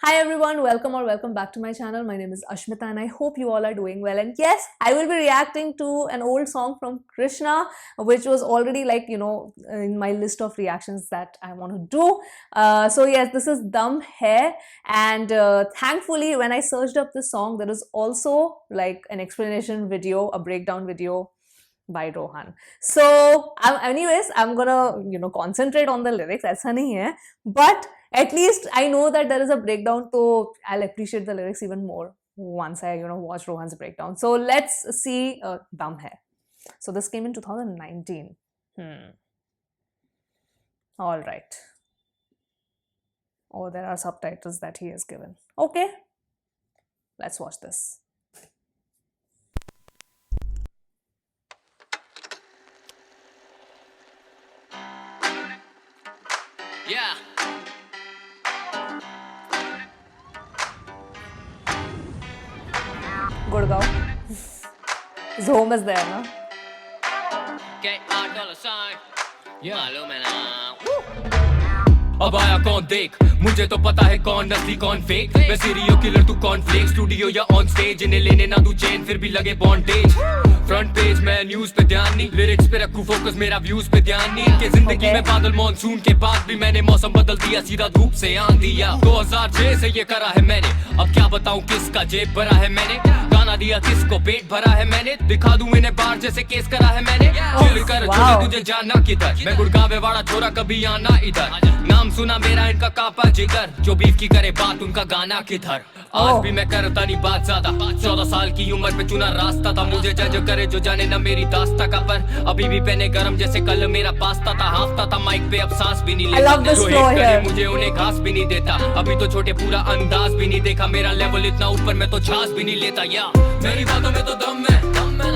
Hi everyone, welcome or welcome back to my channel. My name is Ashmita and I hope you all are doing well. And yes, I will be reacting to an old song from Krishna, which was already in my list of reactions that I want to do. So yes, this is Dum Hai, and thankfully when I searched up this song, there is also like an explanation video, a breakdown video by Rohan. So anyways, I'm gonna concentrate on the lyrics. ऐसा नहीं है, but at least I know that there is a breakdown, so I'll appreciate the lyrics even more once I watch Rohan's breakdown. So let's see Dum Hai. So this came in 2019. All right. Oh, there are subtitles that he has given. Okay, let's watch this. Yeah. Gurgaon. His home is there, no? $8 मालूम है ना अब आया कौन देख मुझे तो पता है कौन नकली कौन फेक मैं सीरियो किलर तू कौन फ्लेक स्टूडियो या ऑन स्टेज इन्हें लेने ना तू चेन फिर भी लगे बॉन्डेज फ्रंट पेज मैं न्यूज पे ध्यान नहीं लिरिक्स पे रखूं फोकस मेरा व्यूज पे ध्यान नहीं कि जिंदगी में बादल मॉनसून के बाद भी मैंने मौसम बदल दिया सीधा धूप से आंधी या 2006 से ये करा है मैंने अब क्या बताऊं किसका जेब भरा है मैंने गाना दिया किसको पेट भरा है मैंने दिखा दूं इन्हें बाहर जैसे केस करा है मैंने चिल कर छोटे तुझे जानना किधर मैं गुड़गांव वाला छोरा कभी आना इधर नाम सुना मेरा इनका कापा जिगर जो बीफ की करे बात उनका गाना किधर आज भी मैं करता नहीं बात ज्यादा 14 साल की उम्र पे चुना रास्ता था मुझे जज करे जो जाने ना मेरी दास्ता का पर अभी भी पहने गरम जैसे कल मेरा पास्ता था हाफता था माइक पे अब सांस भी नहीं लेता जो हेट करे मुझे उन्हें घास भी नहीं देता अभी तो छोटे पूरा अंदाज भी नहीं देखा मेरा लेवल इतना ऊपर मैं तो छास भी नहीं लेता या मेरी बातों में तो दम है ना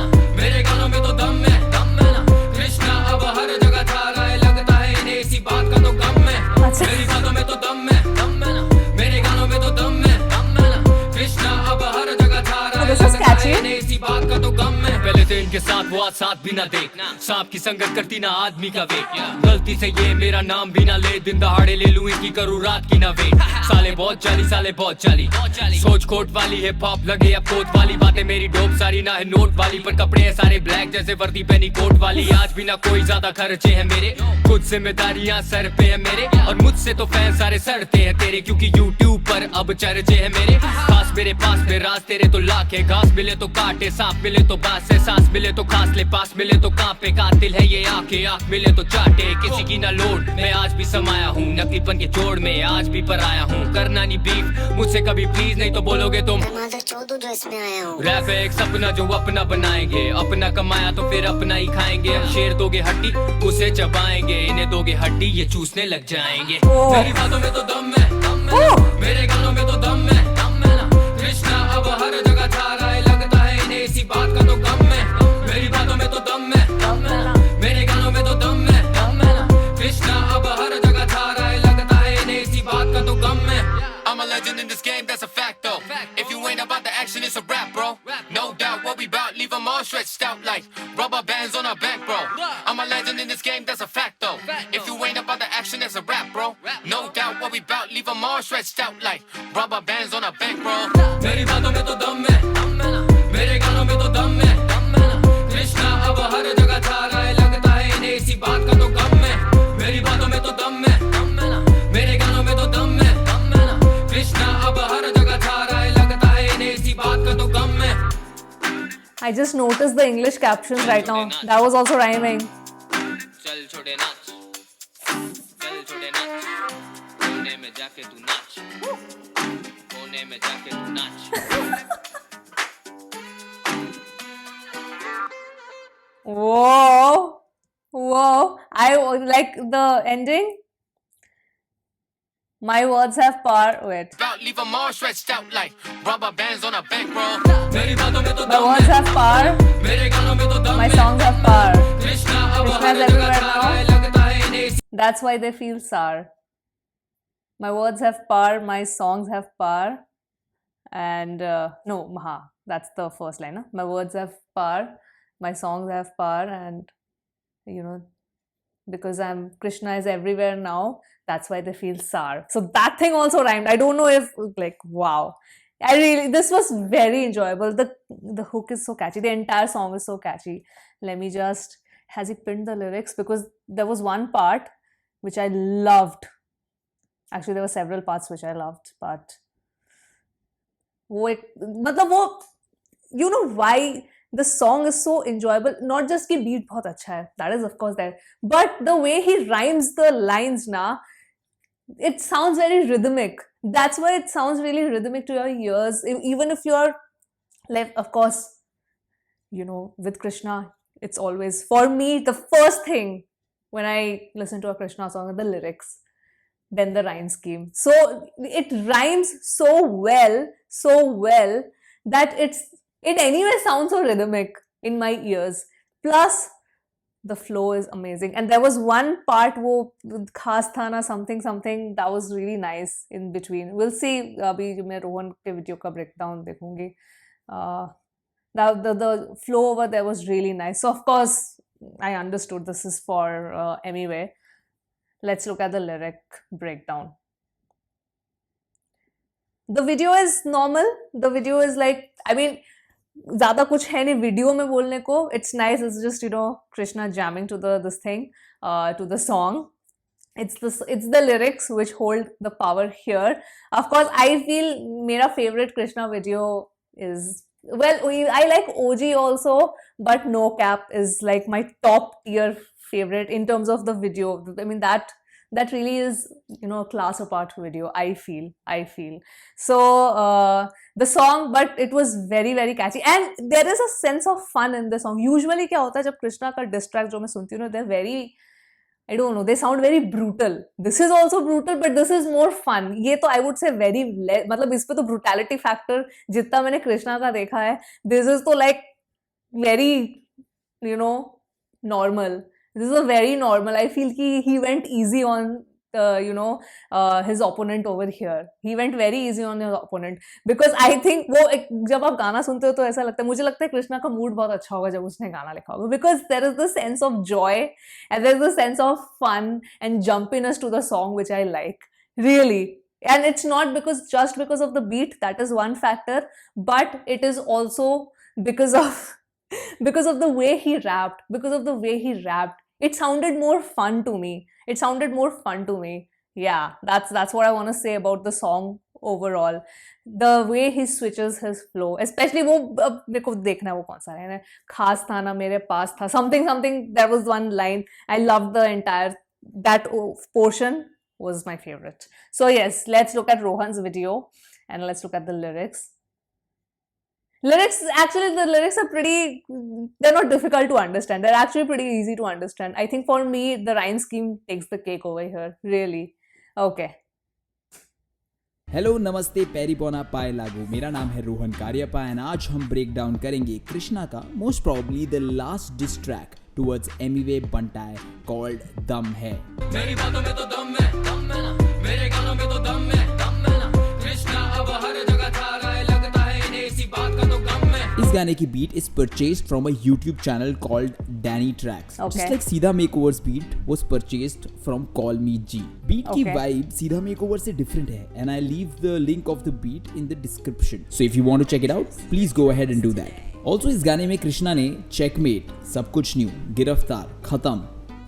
मेरे गानों में तो दम है ना कृष्णा अब हर जगह छा रहा है लगता है इन्हें इसी बात का तो गम है मेरी बातों में तो दम है ना मेरे गानों में तो दम है ना कृष्णा अब हर जगह छा रहा है लगता है इन्हें इसी बात का तो गम है पहले तो इनके साथ वो आज साथ भी ना देख सांप की संगत करती ना आदमी का वेट गलती से ये मेरा नाम भी ना ले दिन दहाड़े ले लूं इनकी करूं रात की ना वेट साले बहुत चाली सोच कोट वाली है पॉप लगे अब कोट वाली बातें मेरी डोप सारी ना है नोट वाली पर कपड़े है सारे ब्लैक जैसे वर्दी पहनी कोट वाली आज भी ना कोई ज्यादा खर्चे हैं मेरे कुछ जिम्मेदारियां सर पे है मेरे और मुझसे तो फैन सारे सड़ते हैं तेरे क्योंकि यूट्यूब पर अब चर्चे हैं मेरे खास मेरे पास में राज तेरे तो लाख है घास मिले तो काटे सांप मिले तो बास है सांस मिले तो खास ले पास मिले तो कांपे कातिल है ये आंख मिले तो चाटे किसी की ना लोड मैं आज भी समाया हूँ नकलीपन के जोड़ में आज भी पर आया हूँ करना नहीं बीफ मुझसे कभी प्लीज नहीं तो बोलोगे तुम रैप है एक सपना जो अपना बनाएंगे अपना कमाया तो फिर अपना ही खाएंगे अब शेर दोगे हड्डी उसे चबाएंगे इन्हें दोगे हड्डी ये चूसने लग जाएंगे मेरी बातों में तो दम है मेरे गानों में तो दम है ना कृष्णा अब हर जगह छा रहा है लगता है इन्हें इसी बात का तो गम है मेरी बातों में तो दम है ना मेरे गानों में तो दम है ना कृष्णा अब हर जगह छा रहा है लगता है इन्हें इसी बात का तो गम है I'm a legend in this game, that's a fact though. If you ain't about the action, it's a rap, bro. No doubt what we bout, leave them all stretched out like rubber bands on our back, bro. I'm a legend in this game, that's a fact though. If you ain't about the action, it's a rap, bro. No doubt what we bout, leave them all stretched out like rubber bands on our back, bro. मेरी बातों में तो दम है ना मेरे गानों में तो दम है ना कृष्णा अब हर जगह छा रहा है लगता है इन्हें इसी बात का तो गम है मेरी बातों में तो दम है ना मेरे गानों में तो दम है ना कृष्णा अब हर जगह छा रहा है लगता है इन्हें इसी बात का तो गम है I just noticed the English captions right now. That was also rhyming. चल छोटे नाच चल छोटे नाच कोने में जाके तू नाच कोने में जाके तू नाच Whoa. I like the ending. My words have power. Wait. Leave them all stretched out like rubber bands on a bankroll. मेरी बातों में तो My words have power. मेरे गानों में तो दम My songs have power. Krishna अब Krishna's हर everywhere जगह छा रहा है लगता है इन्हें That's why they feel sour. My words have power. My songs have power. And no, Maha. That's the first line. Huh? My words have power. My songs have power. And because Krishna is everywhere now. That's why they feel sour. So that thing also rhymed. I don't know if like wow. This was very enjoyable. The hook is so catchy. The entire song is so catchy. Let me just, has he pinned the lyrics? Because there was one part which I loved. Actually, there were several parts which I loved, but you know why the song is so enjoyable? Not just कि beat बहुत अच्छा है, that is of course there, but the way he rhymes the lines na, it sounds very rhythmic. That's why it sounds really rhythmic to your ears. Even if you're like, of course, you know, with Krishna, it's always, for me, the first thing when I listen to a Krishna song are the lyrics, then the rhyme scheme. So it rhymes so well that it anyway sounds so rhythmic in my ears. Plus, the flow is amazing. And there was one part wo khas tha na, something that was really nice in between. We'll see. Abhi main Rohan ke video ka breakdown dekhungi. The flow over there was really nice. So of course, I understood this is for Emiway. Let's look at the lyric breakdown. The video is normal. The video is like, I mean, ज़्यादा कुछ है नहीं video में बोलने को. It's nice. It's just, you know, Krishna jamming to this thing, to the song. It's the lyrics which hold the power here. Of course, I feel मेरा favorite Krishna video is, well, I like OG also, but No Cap is like my top tier favorite in terms of the video. I mean, that really is, you know, a class apart video, I feel. So the song, but it was very very catchy, and there is a sense of fun in the song. Usually क्या होता है जब कृष्णा का diss track जो मैं सुनती हूँ, they're very, I don't know, they sound very brutal. This is also brutal, but this is more fun. ये तो I would say very, मतलब इस पे तो brutality factor जितना मैंने कृष्णा का देखा है, this is तो like very, you know, normal. This is a very normal. I feel he went easy on you know, his opponent over here. He went very easy on his opponent because I think वो जब आप गाना सुनते हो तो ऐसा लगता है, मुझे लगता है कृष्णा का मूड बहुत अच्छा होगा जब उसने गाना लिखा होगा, because there is the sense of joy and there is the sense of fun and jumpiness to the song which I like, really. And it's not just because of the beat, that is one factor, but it is also because of the way he rapped. It sounded more fun to me. Yeah, that's what I want to say about the song overall. The way he switches his flow, especially वो मेरे को देखना है वो कौन सा है, खास था ना मेरे पास था, something. There was one line I loved, the entire that portion was my favorite. So yes, let's look at Rohan's video and let's look at the lyrics. Actually, the lyrics are pretty, they're not difficult to understand. They're actually pretty easy to understand. I think for me, the rhyme scheme takes the cake over here, really. Okay. Hello नमस्ते पैरी पोना पाए लागू, मेरा नाम है Rohan Kariappa and आज हम break down करेंगे कृष्णा का most probably the last diss track towards Emiway Bantai called दम है. मेरी बातों में तो दम है ना, मेरे गानों में तो दम है ना. कृष्णा अब हर जगह छा रहा है, लगता है इन्हें इसी बात का तो गम है. इस गाने की beat is purchased from a YouTube channel called Danny Tracks. Okay. Just like सीधा makeovers beat was purchased from Call Me G. Beat की vibe सीधा मेकओवर से different है and I leave the link of the beat in the description. So if you want to check it out, please go ahead and do that. Also इस गाने में कृष्णा ने Checkmate, सब कुछ न्यू, गिरफ्तार, खत्म,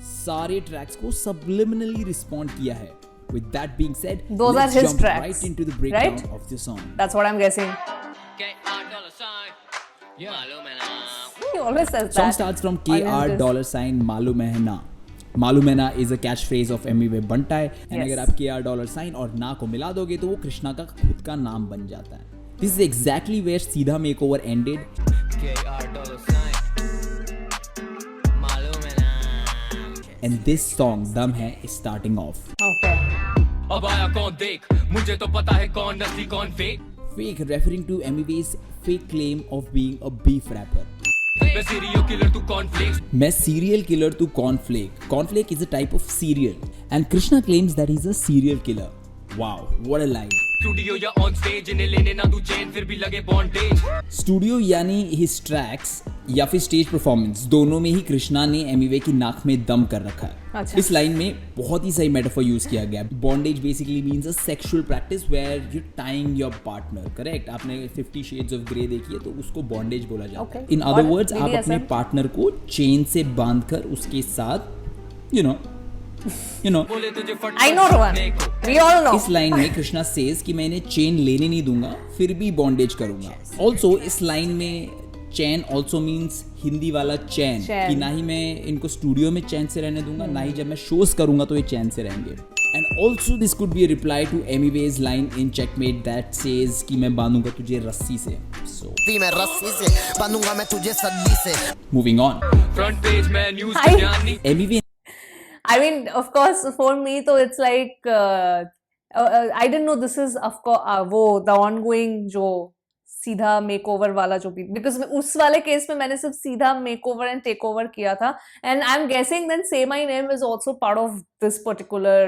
सारे ट्रैक्स को subliminally respond किया है. With that being said, those let's are his jump tracks, right into the breakdown right? of the song. That's what I'm guessing. He always says that. Song starts from KR dollar sign मालूम है ना. मालूम है ना is a catchphrase of Emiway Bantai and अगर आप KR dollar sign और ना को मिला दोगे तो वो कृष्णा का खुद का नाम बन जाता है. This is exactly where सीधा makeover ended. KR dollar sign मालूम है ना. And this song दम है is starting off. Okay. अब आया कौन देख, मुझे तो पता है कौन नकली कौन fake. Fake referring to Emiway's fake claim of being a beef rapper. मैं serial killer तू cornflakes. मैं serial killer तू cornflake. Cornflake is a type of cereal and Krishna claims that he's a serial killer. Wow, what a line. Studio या on stage इन्हें लेने ना तू चैन फिर भी लगे bondage. Studio यानी his tracks या फिर स्टेज परफॉर्मेंस, दोनों में ही कृष्णा ने एमिवे की नाक में दम कर रखा है। अच्छा। इस लाइन में बहुत ही सही मेटाफर यूज किया गया। Bondage basically means a sexual practice where you tying your partner, correct? आपने 50 शेड्स ऑफ ग्रे देखी है तो उसको बॉन्डेज बोला जाता है। इन अदर वर्ड्स, आप अपने पार्टनर को चेन से बांधकर उसके साथ you know I know, Rohan. We all know. इस लाइन में कृष्णा सेज कि मैं इन्हें चेन लेने नहीं दूंगा, फिर भी बॉन्डेज करूंगा। ऑल्सो इस लाइन में चैन ऑल्सो मीन्स हिंदी वाला चैन, कि ना ही मैं इनको स्टूडियो में चैन से रहने दूंगा, ना ही जब मैं शोज करूंगा तो ये चैन से रहेंगे। And also this could be a reply to Emiway line in checkmate that says कि मैं बांधूंगा तुझे रस्सी से। सो मैं रस्सी से बांधूंगा मैं तुझे सद्दी से। मूविंग ऑन, फ्रंट पेज में न्यूज़ पे ध्यान नहीं। Emiway I mean, of course, for me, so it's like I didn't know this is of course वो the ongoing जो सीधा मेकओवर वाला जो भी, because उस वाले केस में मैंने सिर्फ सीधा मेकओवर एंड टेक ओवर किया था, and I'm guessing then Say My Name is also part of this particular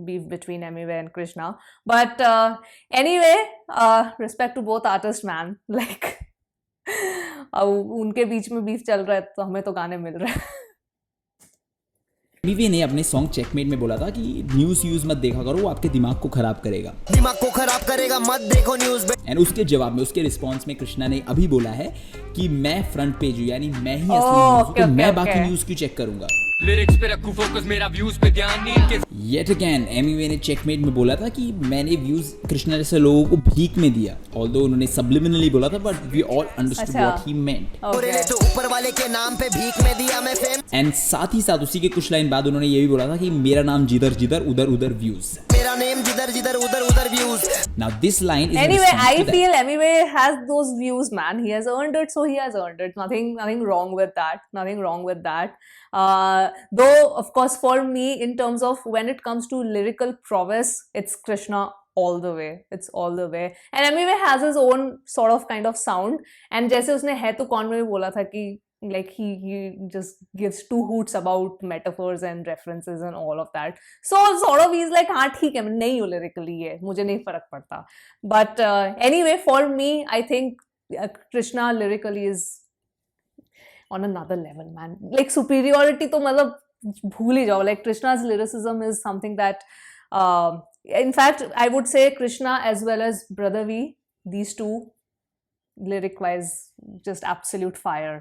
beef between Emiwe and Krishna. But anyway, respect to both artists, man. Like उनके बीच में beef चल रहा है तो हमें तो गाने मिल रहे हैं। एमिवे ने अपने सॉन्ग चेकमेट में बोला था कि न्यूज़ यूज मत देखा करो, वो आपके दिमाग को खराब करेगा, मत देखो न्यूज़। एंड उसके जवाब में, उसके रिस्पांस में कृष्णा ने अभी बोला है कि मैं फ्रंट पेज हूँ, यानी मैं ही असली न्यूज़ हूँ, तो मैं बाकी न्यूज़ क्यों चेक करूंगा। लिरिक्स पे रखूं फोकस, मेरा व्यूज पे ध्यान नहीं। Yet again, एमिवे ने चेकमेट में बोला था कि मैंने व्यूज कृष्णा जैसे लोगों को भीख में दिया, ऑल्दो उन्होंने subliminally बोला था, but we all understood what he meant. तो ऊपर वाले के नाम पे भीख में दिया मैं फेम। एंड साथ ही साथ उसी के कुछ लाइन बाद उन्होंने ये भी बोला था कि मेरा नाम जिधर जिधर उधर उधर व्यूज, मेरा नेम जिधर जिधर उधर उधर views. Now this line is Anyway, I feel Emiwe has those views, man. He has earned it, so he has earned it. Nothing wrong with that. Nothing wrong with that. Though, of course, for me, in terms of when it comes to lyrical prowess, it's Krishna all the way. It's all the way. And Emiwe has his own sort of kind of sound. And जैसे उसने है तो कौन में भी बोला था कि like he just gives two hoots about metaphors and references and all of that. So sort of he's like हाँ ठीक है, मैं नहीं हूँ lyrically ये, मुझे नहीं फर्क पड़ता. But anyway, for me, I think Krishna lyrically is on another level, man. Like superiority तो मतलब भूल ही जाओ. Like Krishna's lyricism is something that in fact I would say Krishna as well as Brother V, these two lyric wise just absolute fire.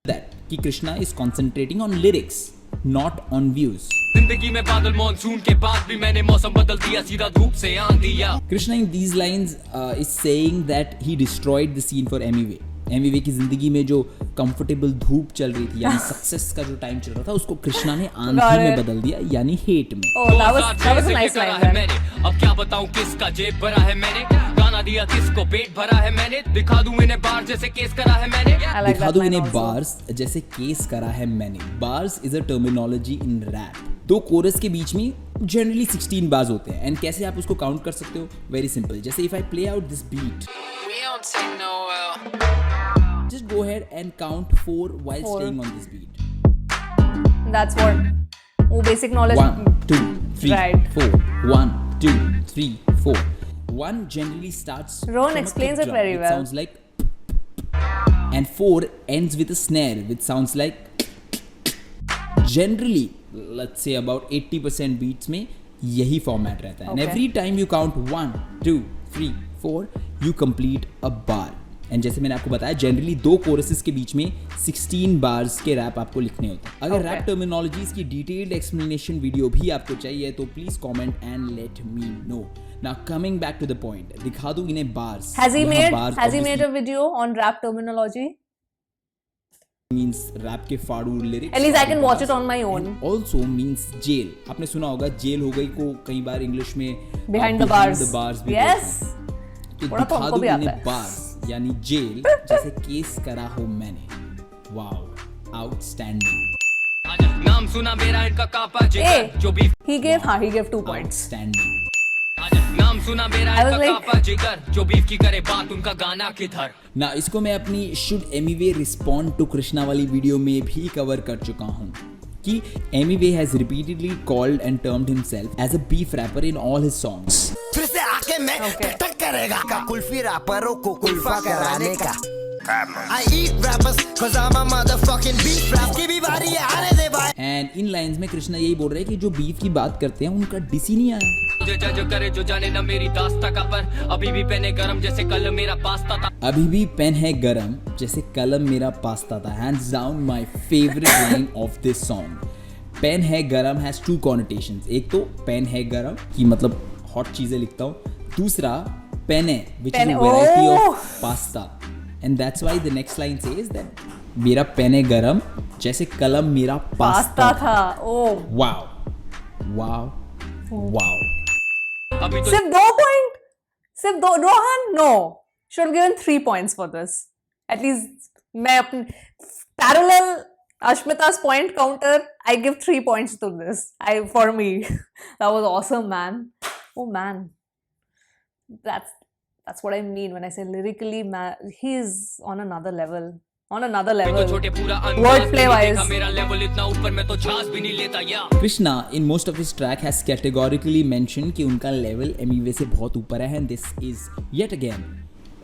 that कि Krishna is concentrating on lyrics, not on views. जिंदगी में बादल monsoon के बाद भी मैंने मौसम बदल दिया, सीधा धूप से आंधिया। Krishna in these lines is saying that he destroyed the scene for Emiwe. Emiway की जिंदगी में जो कंफर्टेबल धूप चल रही थी, यानी सक्सेस का जो टाइम चल रहा था, उसको कृष्णा ने आंधी में बदल दिया, यानी हेट में। Oh, that was a nice line. अब क्या बताऊं किसका जेब भरा है मैंने, गाना दिया किसको पेट भरा है मैंने, दिखा दूं इन्हें बार जैसे केस करा है मैंने, दिखा दूं इन्हें बार्स जैसे केस करा है मैंने। Bars is a terminology in rap. दो कोरस के बीच में जनरली 16 बार्स होते हैं, एंड कैसे आप उसको काउंट कर सकते हो? Very simple. जैसे if I play out this beat, just go ahead and count 4 while staying on this beat. That's what वो basic knowledge 1 2 3 Right. 4 1 2 3 4 1 generally starts Rohan from a explains kick it drum, very which well. sounds like, and 4 ends with a snare which sounds like. Generally let's say about 80% beats में यही format रहता है, and Okay. every time you count 1 2 3 4 you complete a bar. And जैसे मैंने आपको बताया, generally दो कोरसेस के बीच में 16 बार्स के रैप आपको लिखने होते हैं। अगर रैप टर्मिनोलॉजीज की डिटेल्ड एक्सप्लेनेशन वीडियो भी आपको चाहिए तो please comment and let me know. Now coming back to the point, दिखा दूं इन्हें bars. Has he made a video on rap terminology? means rap के फाड़ू lyrics. At least I can watch it on my own. Also means jail. आपने सुना होगा jail हो गई को कई बार इंग्लिश में Behind the bars. भी Yes. तो थोड़ा तो दिखा हमको दूं भी आता इन्हें है। बार्स यानी जेल जैसे केस करा हो मैंने। Wow, outstanding. नाम सुना मेरा इनका कापा जिगर, जो भी He gave 2 points. आउटस्टैंडिंग। नाम सुना मेरा I was इनका like- कापा जिगर, जो बीफ की करे बात उनका गाना किधर। ना इसको मैं अपनी should Emiway respond to Krishna वाली वीडियो में भी कवर कर चुका हूँ कि Emiway has repeatedly called and termed himself as a beef rapper in all his songs. फिर से आके मैं Okay. टक करेगा का कुल्फी रैपरों को कुल्फा कराने का। I eat rappers cause I'm a motherfucking beef rap की भी बारी है आने दे भाई एंड इन लाइंस में कृष्णा यही बोल रहे हैं कि जो बीफ की बात करते हैं उनका डिस ही नहीं आया। मुझे जज करे जो जाने ना मेरी दास्ता का, पर अभी भी पेन है गरम जैसे कल मेरा पास्ता था। अभी भी पेन है गरम जैसे कलम मेरा पास्ता था। Hands down my favourite line of this song. Pen है गरम हैज टू कॉनोटेशंस। एक तो पेन है गरम कि मतलब हॉट चीजें लिखता हूँ, दूसरा पेन है which is a variety of pasta, and that's why the next line says that मेरा पेन है गरम जैसे कलम मेरा पास्ता था। Oh wow wow wow. अभी तो सिर्फ 2 पॉइंट, सिर्फ 2। Rohan no should given 3 points for this at least. मैं अपने parallel Ashmita's point counter, I give 3 points to this. For me, that was awesome, man. Oh man, that's what I mean when I say lyrically, man, he's on another level. On another तो level. छोटे पूरा Wordplay wise. मेरा level इतना ऊपर मैं तो छास भी नहीं लेता या। Krishna in most of his track has categorically mentioned कि उनका level MUA से बहुत ऊपर है, and this is yet again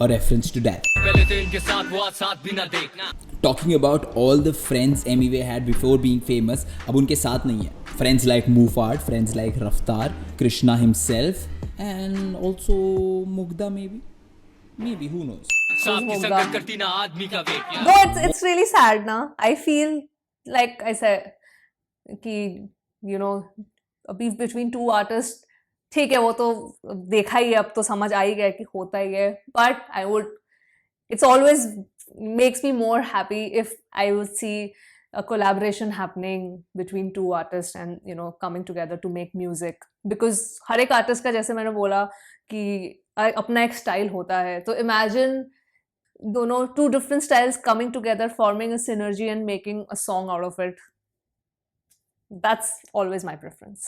a reference to that. पहले तो इनके साथ वो आज साथ भी ना देखना। Talking about all the friends MUA had before being famous, अब उनके साथ नहीं है। Friends like Mufat, friends like Raftar, Krishna himself, and also Mugdha maybe who knows. सांप की संगत करती ना आदमी का wait. No, it's really sad ना. I feel like I said कि you know a beef between two artists, ठीक है वो तो देखा ही है, अब तो समझ आ ही गया कि होता ही है, but it's always makes me more happy if I would see a collaboration happening between two artists and you know coming together to make music, because हर एक artist का जैसे मैंने बोला कि अपना एक style होता है, तो imagine दोनों two different styles coming together, forming a synergy and making a song out of it. That's always my preference.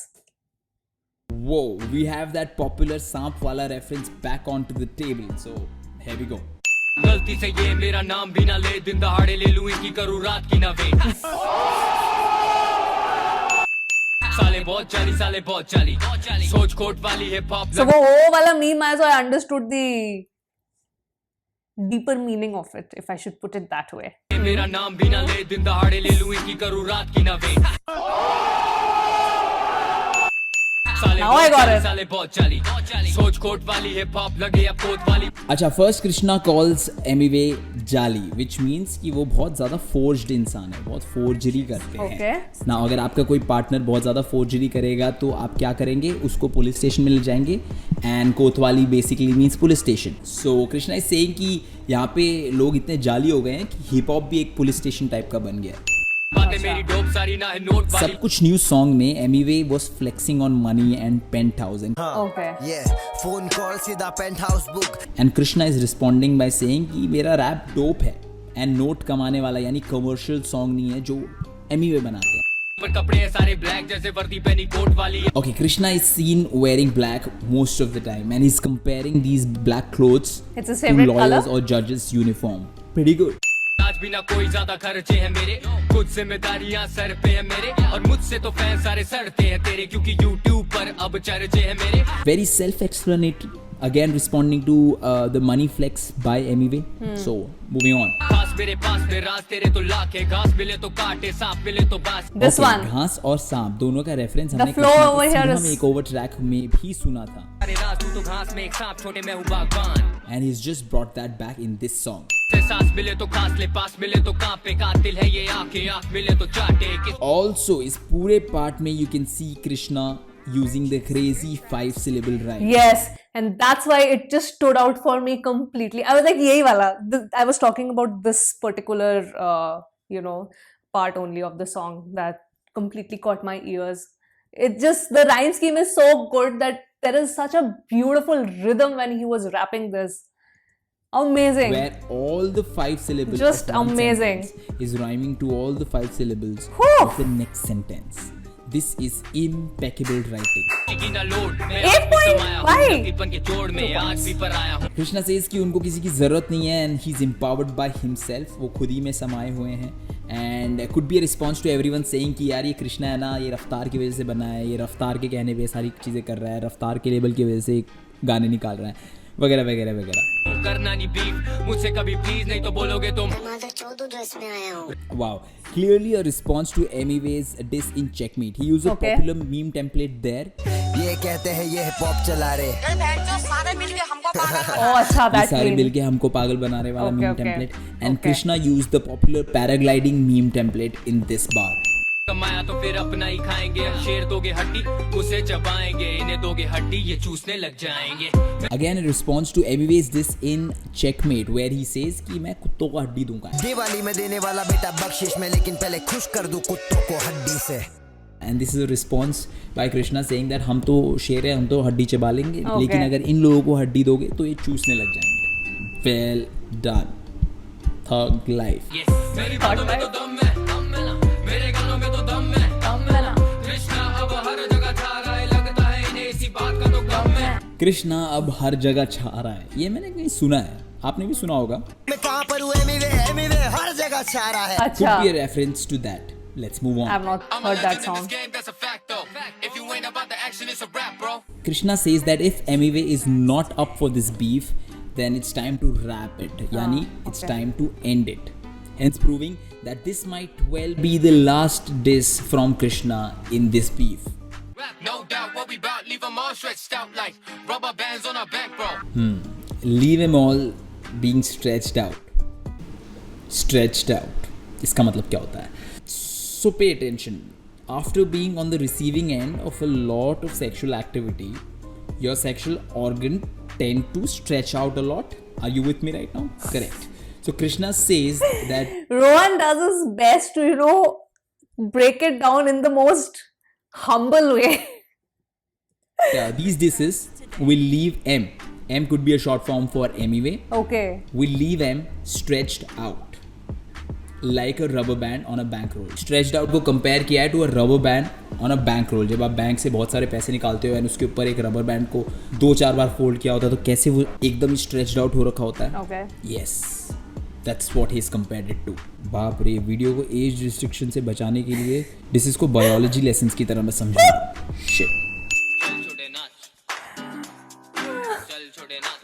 Whoa, we have that popular सांप वाला reference back onto the table, so here we go. गलती से ये मेरा नाम भी ना ले, दिन दहाड़े ले लूं इनकी करूं रात की ना वेट। साले बहुत चाली सोच खोट वाली हिप हॉप। So वो वाला meme, as I understood the deeper meaning of it, if I should put it that way. मेरा नाम भी ना ले, दिन दहाड़े ले लूं इनकी करूं रात की ना wait. Now I got it. साले बहुत चाली सोच खोट वाली हिप हॉप लगे अब कोट वाली। अच्छा, फर्स्ट कृष्णा कॉल्स MUA जाली, विच मीन्स कि वो बहुत ज़्यादा फोर्ज्ड इंसान है, बहुत फोर्जरी करते हैं ना। अगर आपका कोई पार्टनर बहुत ज़्यादा फोर्जरी करेगा तो आप क्या करेंगे, उसको पुलिस स्टेशन में ले जाएंगे, एंड कोतवाली basically means police station. So Krishna is saying कि यहाँ पे लोग इतने जाली हो गए हैं कि हिप हॉप भी एक पुलिस स्टेशन टाइप का बन गया। बातें मेरी डोप सारी ना है नोट वाली। सब कुछ न्यू सॉन्ग में MUA was flexing on money and penthouse, Okay. Yeah, phone call सीधा penthouse book and Krishna is responding by saying कि मेरा रैप डोप है एंड नोट कमाने वाला, यानी कमर्शियल सॉन्ग नहीं है जो MUA बनाते हैं। पर कपड़े हैं सारे ब्लैक जैसे वर्दी पहनी कोट वाली। Okay, Krishna is seen wearing black most of the time and he's comparing these black clothes It's his to favorite lawyers color? or judges uniform. Pretty good. आज भी ना कोई ज्यादा खर्चे हैं मेरे, कुछ जिम्मेदारियां सर पे है मेरे, और मुझसे तो फैन सारे सड़ते हैं तेरे, क्योंकि YouTube पर अब चर्चे हैं मेरे। Very self-explanatory. Again, responding to the money flex by MUA. So, moving on. पास मेरे पास में राज तेरे तो लाखे, घास मिले तो काटे, सांप मिले तो बास। This Okay, one. घास और सांप दोनों का रेफरेंस हमने flow कृष्णा over के here सिंघम is- एक ओवर ट्रैक में भी सुना था, अरे राज तू तो घास में एक सांप, छोटे मैं हूँ बागबान। and he's just brought that back in this song. से सांस मिले तो खास ले, पास मिले तो कांपे, कातिल है ये आंखें, आंख मिले तो चाटे। Also, इस पूरे part में you can see Krishna using the crazy 5-syllable rhyme. Yes, and that's why it just stood out for me completely. I was like, yay wala. I was talking about this particular, part only of the song that completely caught my ears. It just, the rhyme scheme is so good that there is such a beautiful rhythm when he was rapping this. Amazing. Where all the 5 syllables Just of one amazing. sentence is rhyming to all the 5 syllables Whew. of the next sentence. This is impeccable writing. Eight point? Why? Krishna says कि उनको किसी की ज़रूरत नहीं है and he's empowered by himself. वो खुद ही में समाये हुए हैं, and could be a response to everyone saying कि यार ये कृष्णा है ना, ये रफ्तार की वजह से बना है, ये रफ्तार के कहने पे सारी चीज़ें कर रहा है, रफ्तार के लेबल की वजह से गाने निकाल रहा है, वगैरह वगैरह वगैरह। करना नहीं बीफ मुझसे कभी प्लीज नहीं तो बोलोगे तुम Wow, clearly a response to Emiway's diss in Checkmate. He used a Okay. popular meme template there. ये कहते हैं ये हिप हॉप चला रहे Oh, अच्छा, ये that सारे meme. मिलके हमको पागल बनाने वाला Okay, meme okay. template. And Okay. Krishna used the popular paragliding meme template in this bar. कमाया तो फिर अपना ही खाएंगे अब शेर दोगे हड्डी उसे चबाएंगे इन्हें दोगे हड्डी ये चूसने लग जाएंगे Again, a response to Emiway's diss in Checkmate, where he says कि मैं कुत्तों को हड्डी दूंगा. दिवाली में देने वाला बेटा बख्शिश में लेकिन पहले खुश कर दूं कुत्तों को हड्डी से And this is a response by Krishna saying that हम तो शेर है हम तो हड्डी चबा लेंगे Okay. लेकिन अगर इन लोगों को हड्डी दोगे तो ये चूसने लग जाएंगे. Well done. Thug life. मेरी बातों में तो दम है ना मेरे गानों में तो दम है कृष्णा अब हर जगह छा रहा है लगता है इन्हें इसी बात का तो गम है कृष्णा अब हर जगह छा रहा है. ये मैंने कहीं सुना है. आपने भी सुना होगा. मैं कहाँ पर हूँ एमीवे हर जगह छा रहा है अच्छा. Could be a reference to that. Let's move on. I've not I'm a heard that legend in song. this game, that's a fact though. If you ain't about the action, it's a rap, bro. Krishna says that if Emiway is not up for this beef, then it's time to wrap it. Yani, it's okay. time to end it. Hence proving that this might well be the last diss from Krishna in this beef. No doubt what we bout, leave them all stretched out like rubber bands on our back, bro. Leave them all being stretched out. Stretched out. इसका मतलब क्या होता है? So pay attention. After being on the receiving end of a lot of sexual activity, your sexual organ tend to stretch out a lot. Are you with me right now? Correct. So Krishna says that Rohan does his best to, break it down in the most humble way. these disses will leave M. M could be a short form for Emiway. Okay. Will leave M stretched out. Like a rubber band on a bankroll. Stretched out को compare किया है to a rubber band on a bankroll. जब आप bank से बहुत सारे पैसे निकालते हो और उसके ऊपर एक रबर बैंड को 2-4 बार फोल्ड किया होता है तो कैसे वो एकदम ही stretched out हो रखा होता है. Okay. Yes, that's what he's compared it to. बाप रे, वीडियो को एज रिस्ट्रिक्शन से बचाने के लिए डिस को बायोलॉजी लेसन्स की तरह मैं समझा. Shit. चल छोटे नाच चल छोटे नाच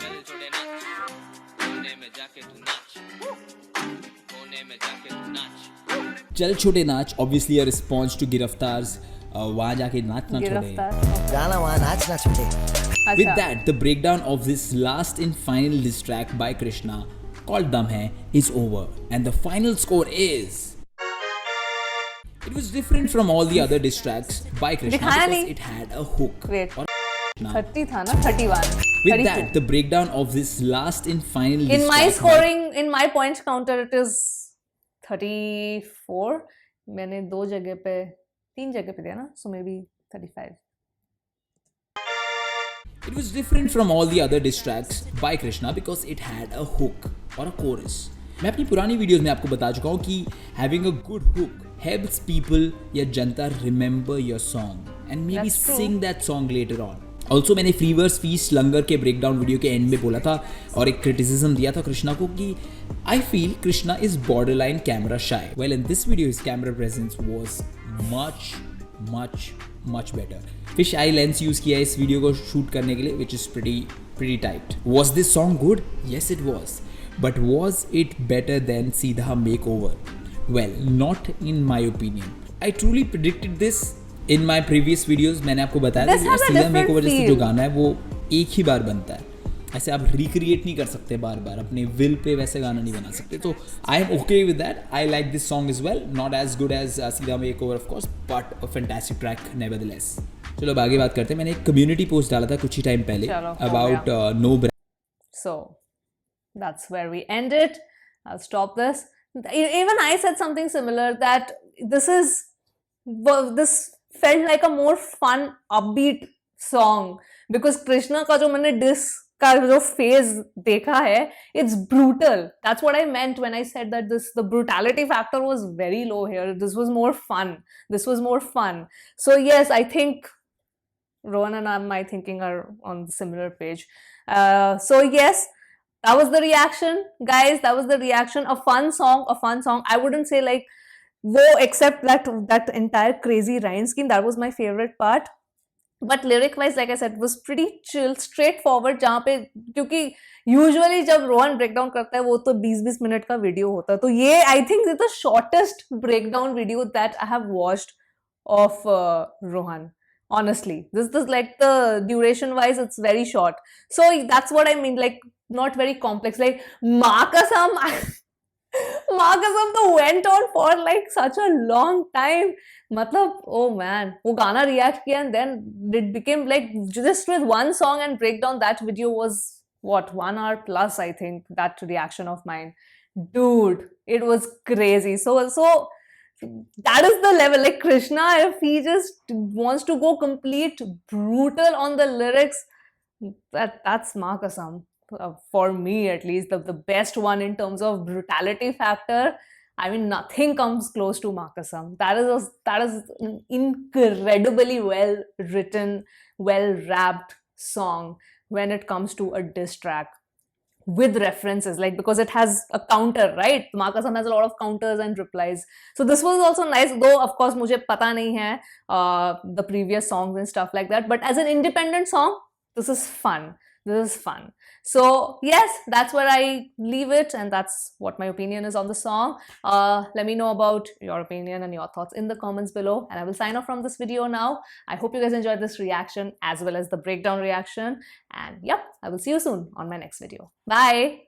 चल छोटे नाच कोने में जाके तू नाच कोने में जाके तू नाच चल छोटे नाच, obviously a response to गिरफ्तार्स वहाँ जाके नाच ना छोड़े. गिरफ्तार. जाना वहाँ नाचना छोटे With अच्छा. that, the breakdown of this last and final diss track by Krishna called Dum Hai is over, and the final score is. It was different from all the other diss tracks by Krishna दिखाया because नहीं. it had a hook. Wait. और 30 था ना? 31. with 32. that, the breakdown of this last and final diss In my track scoring, in my points counter, it is 34. मैंने 2 जगह पे 3 जगह पे दिया ना, so maybe 35. It was different from all the other diss tracks by Krishna because it had a hook or a chorus. मैं अपनी पुरानी वीडियोस में आपको बता चुका हूँ कि having a good hook helps people या जनता remember your song and maybe That's true. sing that song later on. Also मैंने फ्रीवर्स फीस लंगर के ब्रेकडाउन वीडियो के एंड में बोला था और एक क्रिटिसिज्म दिया था कृष्णा को कि I feel Krishna is borderline camera shy. Well, in this video his camera presence was much better. Fish eye lens use किया है इस वीडियो को शूट करने के लिए which is pretty tight. Was this song good? Yes, it was. But was it better than Seedha Makeover? Well, not in my opinion. I truly predicted this in my previous videos. मैंने आपको बताया था This कि has a सीधा different makeover जैसे feel. जो गाना है वो एक ही बार बनता है. ऐसे आप रिक्रिएट नहीं कर सकते बार बार अपने विल पे वैसे गाना नहीं बना सकते. तो I am okay with that. I like this song is well. Not as good as सीधा makeover of course but a fantastic track nevertheless. चलो अब आगे बात करते हैं. मैंने एक कम्युनिटी पोस्ट डाला था कुछ ही टाइम पहले चलो, हो अबाउट गया. No So that's where we end it. I'll stop this. Even I said something similar that this felt like a more fun, upbeat song because Krishna का जो मैंने diss का जो phase देखा है, it's brutal. That's what I meant when I said that the brutality factor was very low here. This was more fun. So yes, I think Rohan and my thinking are on the similar page. So yes, that was the reaction, guys. That was the reaction. A fun song. I wouldn't say like, except that entire crazy rhyme scheme. That was my favorite part. But lyric wise, like I said, was pretty chill, straightforward. जहाँ पे क्योंकि usually जब Rohan breakdown करता है वो तो 20-20 minute का video होता है, तो ये I think is the shortest breakdown video that I have watched of Rohan. Honestly, this is like the duration wise, it's very short. So that's what I mean, like not very complex. Like Makasam, Makasam तो went on for like such a long time. मतलब oh man, वो गाना react किया and then it became like just with one song and breakdown, that video was what 1 hour plus, I think, that reaction of mine. Dude, it was crazy. So that is the level. Like Krishna, if he just wants to go complete brutal on the lyrics, that's Makasam. For me at least, the best one in terms of brutality factor. I mean, nothing comes close to Makasam. That is an incredibly well written, well rapped song when it comes to a diss track with references, like because it has a counter, right? Makasam has a lot of counters and replies. So this was also nice, though of course मुझे पता नहीं है the previous songs and stuff like that. But as an independent song, this is fun. This is fun. So yes, that's where I leave it, and that's what my opinion is on the song. Let me know about your opinion and your thoughts in the comments below, and I will sign off from this video now. I hope you guys enjoyed this reaction as well as the breakdown reaction, and yep, I will see you soon on my next video. Bye.